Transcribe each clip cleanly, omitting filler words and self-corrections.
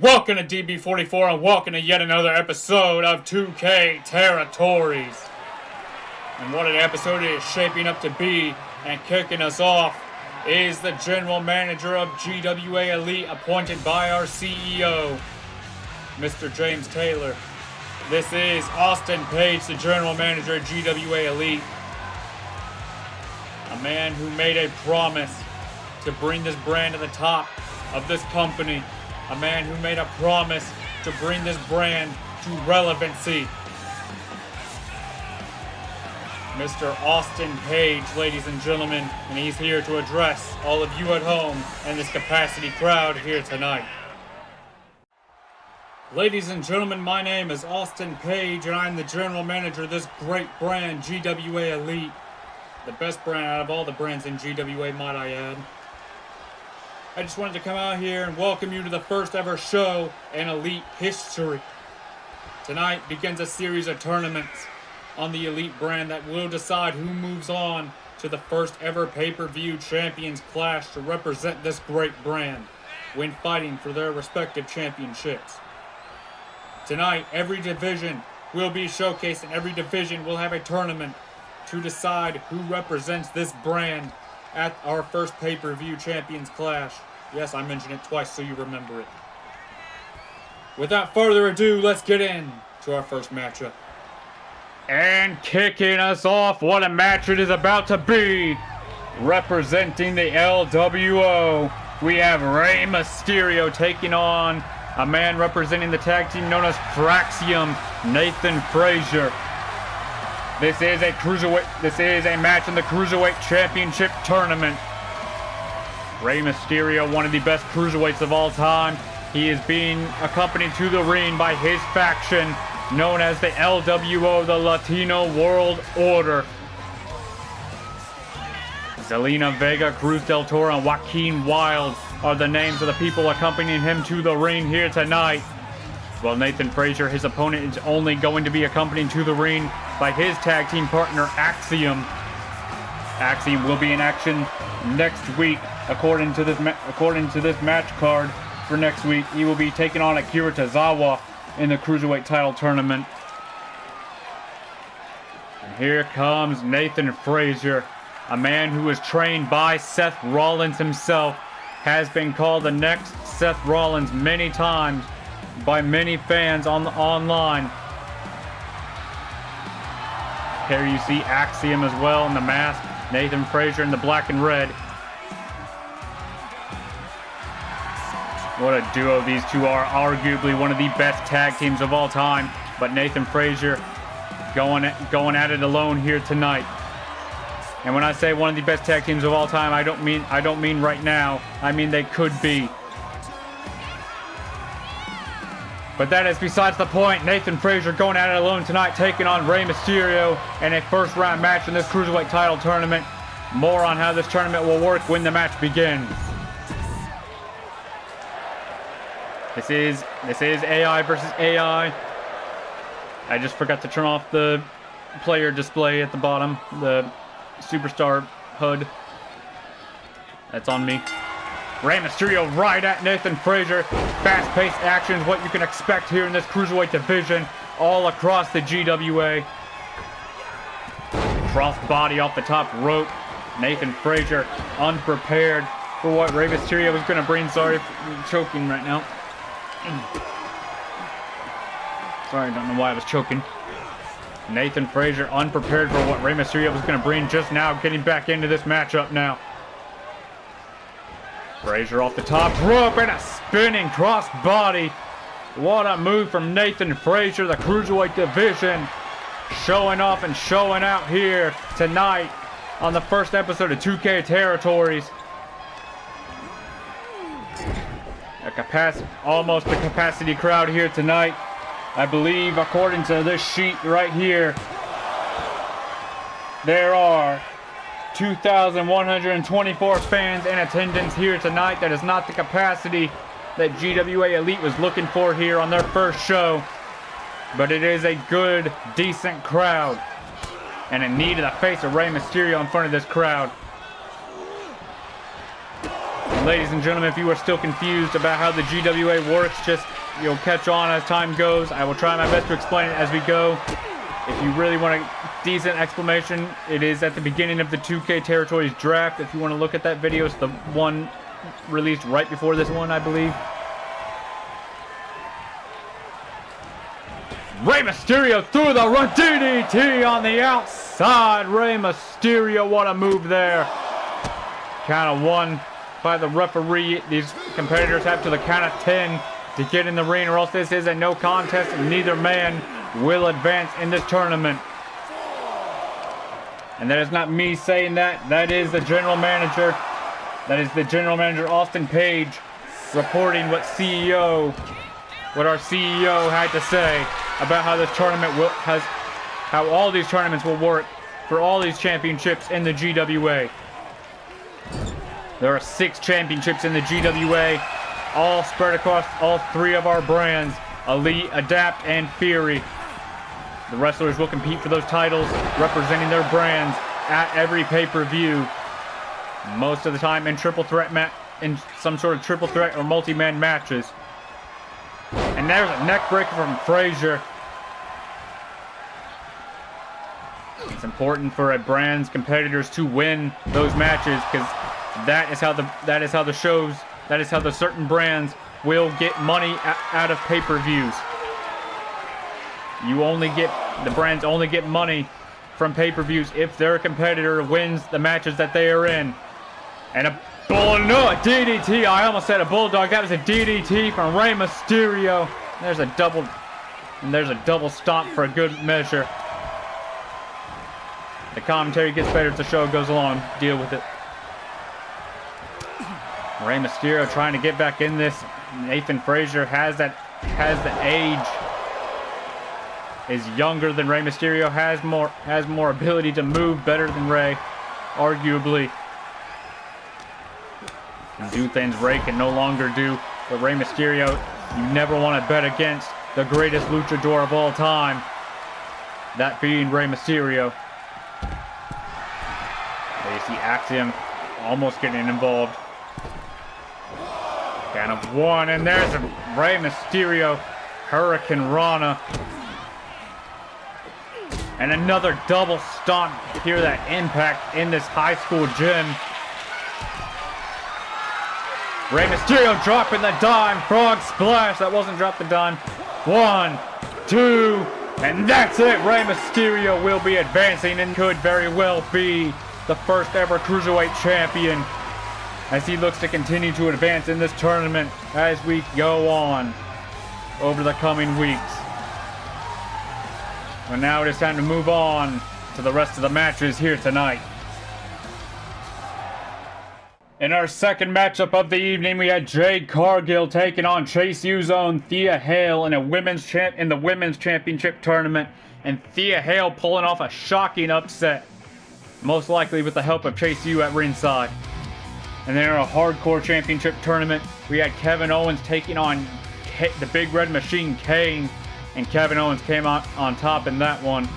Welcome to DB44 and welcome to yet another episode of 2K Territories. And what an episode it is shaping up to be, and kicking us off is the general manager of GWA Elite, appointed by our CEO, Mr. James Taylor. This is Austin Page, the general manager of GWA Elite. A man who made a promise to bring this brand to the top of this company. A man who made a promise to bring this brand to relevancy. Mr. Austin Page, ladies and gentlemen, and he's here to address all of you at home and this capacity crowd here tonight. Ladies and gentlemen, my name is Austin Page, and I'm the general manager of this great brand, GWA Elite. The best brand out of all the brands in GWA, might I add. I just wanted to come out here and welcome you to the first ever show in Elite history. Tonight begins a series of tournaments on the Elite brand that will decide who moves on to the first ever pay-per-view Champions Clash to represent this great brand when fighting for their respective championships. Tonight, every division will be showcased, and every division will have a tournament to decide who represents this brand at our first pay-per-view Champions Clash. Yes, I mentioned it twice so you remember it. Without further ado, let's get in to our first matchup. And kicking us off, what a match it is about to be. Representing the LWO, we have Rey Mysterio taking on a man representing the tag team known as Fraxium, Nathan Frazier. This is a match in the Cruiserweight Championship Tournament. Rey Mysterio, one of the best cruiserweights of all time. He is being accompanied to the ring by his faction, known as the LWO, the Latino World Order. Zelina Vega, Cruz del Toro, and Joaquin Wilde are the names of the people accompanying him to the ring here tonight. While Nathan Frazier, his opponent, is only going to be accompanied to the ring by his tag team partner, Axiom. Axiom will be in action next week, according to this match card for next week. He will be taking on Akira Tozawa in the Cruiserweight title tournament. And here comes Nathan Frazier, a man who was trained by Seth Rollins himself, has been called the next Seth Rollins many times by many fans online. Here you see Axiom as well in the mask, Nathan Frazier in the black and red. What a duo these two are. Arguably one of the best tag teams of all time. But Nathan Frazier going at it alone here tonight. And when I say one of the best tag teams of all time, I don't mean right now. I mean they could be. But that is besides the point. Nathan Frazier going at it alone tonight, taking on Rey Mysterio in a first round match in this Cruiserweight title tournament. More on how this tournament will work when the match begins. This is AI versus AI. I just forgot to turn off the player display at the bottom, the superstar HUD. That's on me. Rey Mysterio right at Nathan Frazier. Fast-paced action is what you can expect here in this Cruiserweight division all across the GWA. Cross-body off the top rope. Nathan Frazier unprepared for what Rey Mysterio was going to bring. Sorry, I'm choking right now. Sorry, I don't know why I was choking. Nathan Frazier unprepared for what Rey Mysterio was going to bring just now, getting back into this matchup now. Frazier off the top rope and a spinning crossbody. What a move from Nathan Frazier, the Cruiserweight division. Showing off and showing out here tonight on the first episode of 2K Territories. Almost a capacity crowd here tonight. I believe, according to this sheet right here, there are 2,124 fans in attendance here tonight. That is not the capacity that GWA Elite was looking for here on their first show. But it is a good, decent crowd. And in need of the face of Rey Mysterio in front of this crowd. Ladies and gentlemen, if you are still confused about how the GWA works, just you'll catch on as time goes. I will try my best to explain it as we go. If you really want a decent explanation, it is at the beginning of the 2K Territories draft. If you want to look at that video, it's the one released right before this one, I believe. Rey Mysterio through the run DDT on the outside. Rey Mysterio, what a move there. Count of 1 by the referee. These competitors have to the count of 10 to get in the ring, or else this is a no contest and neither man will advance in this tournament. And that is not me saying that. That is the general manager. That is the general manager, Austin Page, reporting what our CEO had to say about how this tournament how all these tournaments will work for all these championships in the GWA. There are 6 championships in the GWA, all spread across all 3 of our brands, Elite, Adapt, and Fury. The wrestlers will compete for those titles, representing their brands at every pay-per-view. Most of the time in in some sort of triple threat or multi-man matches. And there's a neck breaker from Frazier. It's important for a brand's competitors to win those matches, because that is how the certain brands will get money out of pay-per-views. The brands only get money from pay-per-views if their competitor wins the matches that they are in. And a DDT. I almost said a bulldog. That was a DDT from Rey Mysterio. There's a double stomp for a good measure. The commentary gets better as the show goes along. Deal with it. Rey Mysterio trying to get back in this. Nathan Frazier has the age. Is younger than Rey Mysterio. Has more ability to move better than Rey, arguably. And do things Rey can no longer do. But Rey Mysterio, you never want to bet against the greatest luchador of all time. That being Rey Mysterio. There you see Axiom almost getting involved. Count of 1, and there's a Rey Mysterio Hurricane Rana. And another double stomp. Hear that impact in this high school gym. Rey Mysterio dropping the dime. Frog splash. That wasn't drop the dime. 1, 2, and that's it. Rey Mysterio will be advancing and could very well be the first ever Cruiserweight champion, as he looks to continue to advance in this tournament as we go on over the coming weeks. But now it is time to move on to the rest of the matches here tonight. In our second matchup of the evening, we had Jade Cargill taking on Chase U's own Thea Hale in the women's championship tournament, and Thea Hale pulling off a shocking upset, most likely with the help of Chase U at ringside. And then in our hardcore championship tournament, we had Kevin Owens taking on the Big Red Machine Kane, and Kevin Owens came out on top in that one.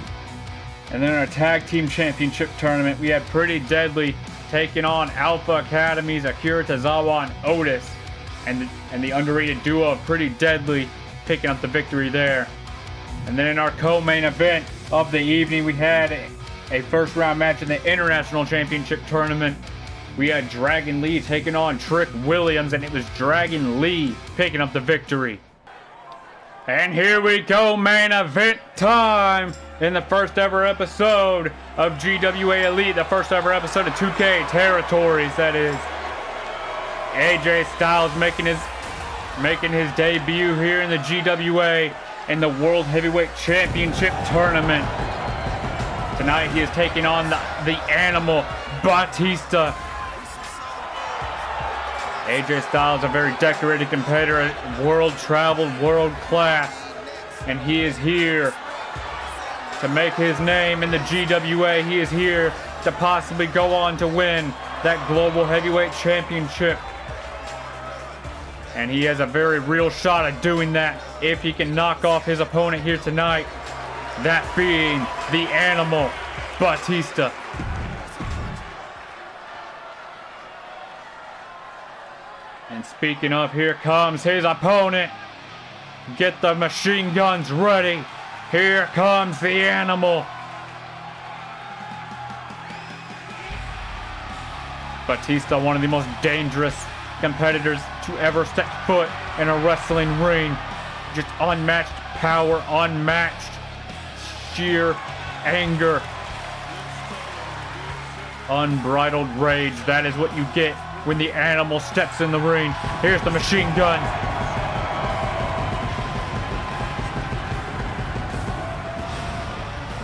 And then in our tag team championship tournament, we had Pretty Deadly taking on Alpha Academy's Akira Tozawa and Otis, and the underrated duo of Pretty Deadly picking up the victory there. And then in our co-main event of the evening, we had a first round match in the International Championship Tournament. We had Dragon Lee taking on Trick Williams, and it was Dragon Lee picking up the victory. And here we go, main event time in the first ever episode of GWA Elite, the first ever episode of 2K Territories, that is. AJ Styles making his debut here in the GWA in the World Heavyweight Championship Tournament. Tonight he is taking on the Animal, Batista. AJ Styles, a very decorated competitor, world-traveled, world-class, and he is here to make his name in the GWA. He is here to possibly go on to win that Global Heavyweight Championship. And he has a very real shot at doing that if he can knock off his opponent here tonight, that being the Animal, Batista. And speaking of, here comes his opponent. Get the machine guns ready. Here comes the animal. Batista, one of the most dangerous competitors to ever step foot in a wrestling ring. Just unmatched power, unmatched sheer anger, unbridled rage. That is what you get when the animal steps in the ring. Here's the machine gun.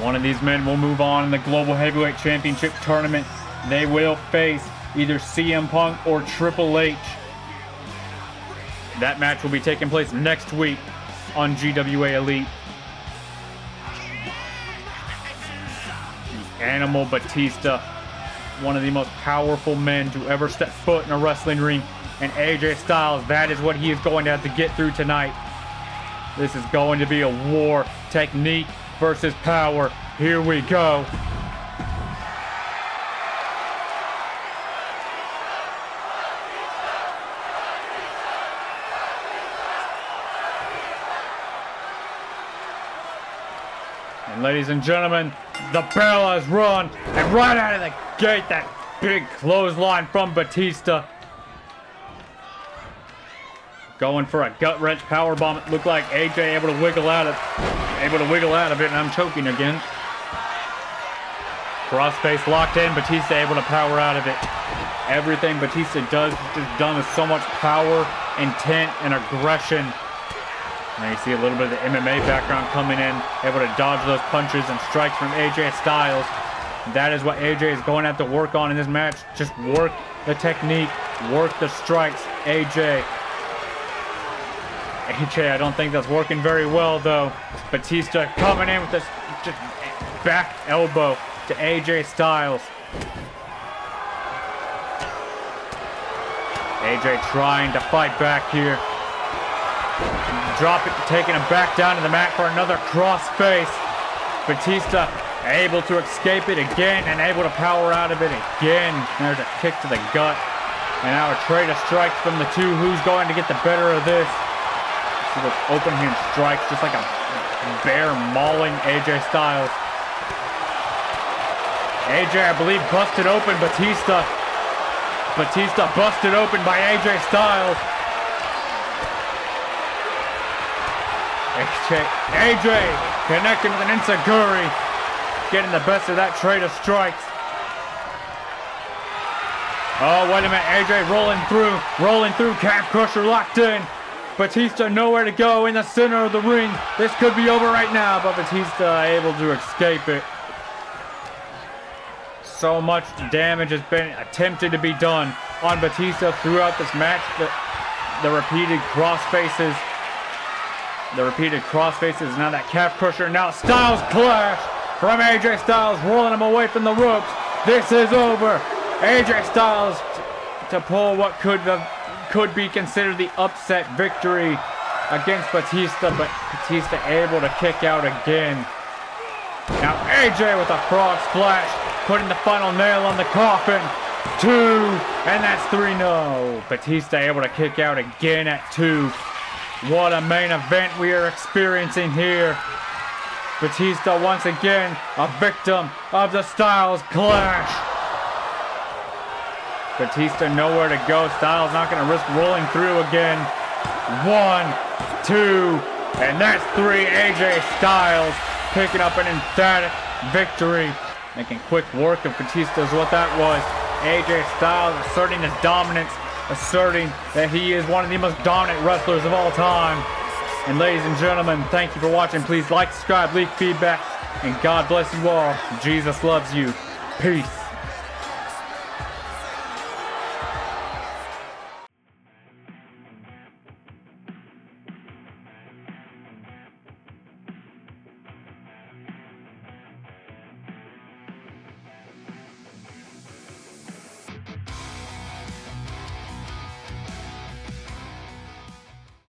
One of these men will move on in the Global Heavyweight Championship tournament. They will face either CM Punk or Triple H. That match will be taking place next week on GWA Elite. The Animal Batista, one of the most powerful men to ever step foot in a wrestling ring. And AJ Styles, that is what he is going to have to get through tonight. This is going to be a war. Technique versus power. Here we go. And ladies and gentlemen, the bell has rung, and right out of the gate, that big clothesline from Batista. Going for a gut wrench powerbomb. It looked like AJ able to wiggle out of it, and I'm choking again. Crossface locked in, Batista able to power out of it. Everything Batista does is just done with so much power, intent, and aggression. Now you see a little bit of the MMA background coming in, able to dodge those punches and strikes from AJ Styles. That is what AJ is going to have to work on in this match. Just work the technique, work the strikes. AJ, I don't think that's working very well though. Batista coming in with this just back elbow to AJ Styles. AJ trying to fight back here. Drop it, taking him back down to the mat for another crossface. Batista able to escape it again and able to power out of it again. There's a kick to the gut. And now a trade of strikes from the two. Who's going to get the better of this? See those open hand strikes, just like a bear mauling AJ Styles. AJ, I believe, busted open Batista. Batista busted open by AJ Styles. AJ connecting with an enziguri, getting the best of that trade of strikes. Oh, wait a minute, AJ rolling through, calf crusher locked in. Batista nowhere to go in the center of the ring. This could be over right now, but Batista able to escape it. So much damage has been attempted to be done on Batista throughout this match. The repeated crossfaces. Now that calf crusher. Now Styles clash from AJ Styles, rolling him away from the ropes. This is over. AJ Styles to pull what could be considered the upset victory against Batista, but Batista able to kick out again. Now AJ with a frog splash, putting the final nail on the coffin. 2, and that's 3. No, Batista able to kick out again at 2. What a main event we are experiencing here. Batista once again a victim of the Styles clash. Batista nowhere to go. Styles not going to risk rolling through again. 1, 2, and that's 3. AJ Styles picking up an emphatic victory. Making quick work of Batista is what that was. AJ Styles asserting his dominance, asserting that he is one of the most dominant wrestlers of all time. And ladies and gentlemen, thank you for watching. Please like, subscribe, leave feedback, and God bless you all. Jesus loves you. Peace.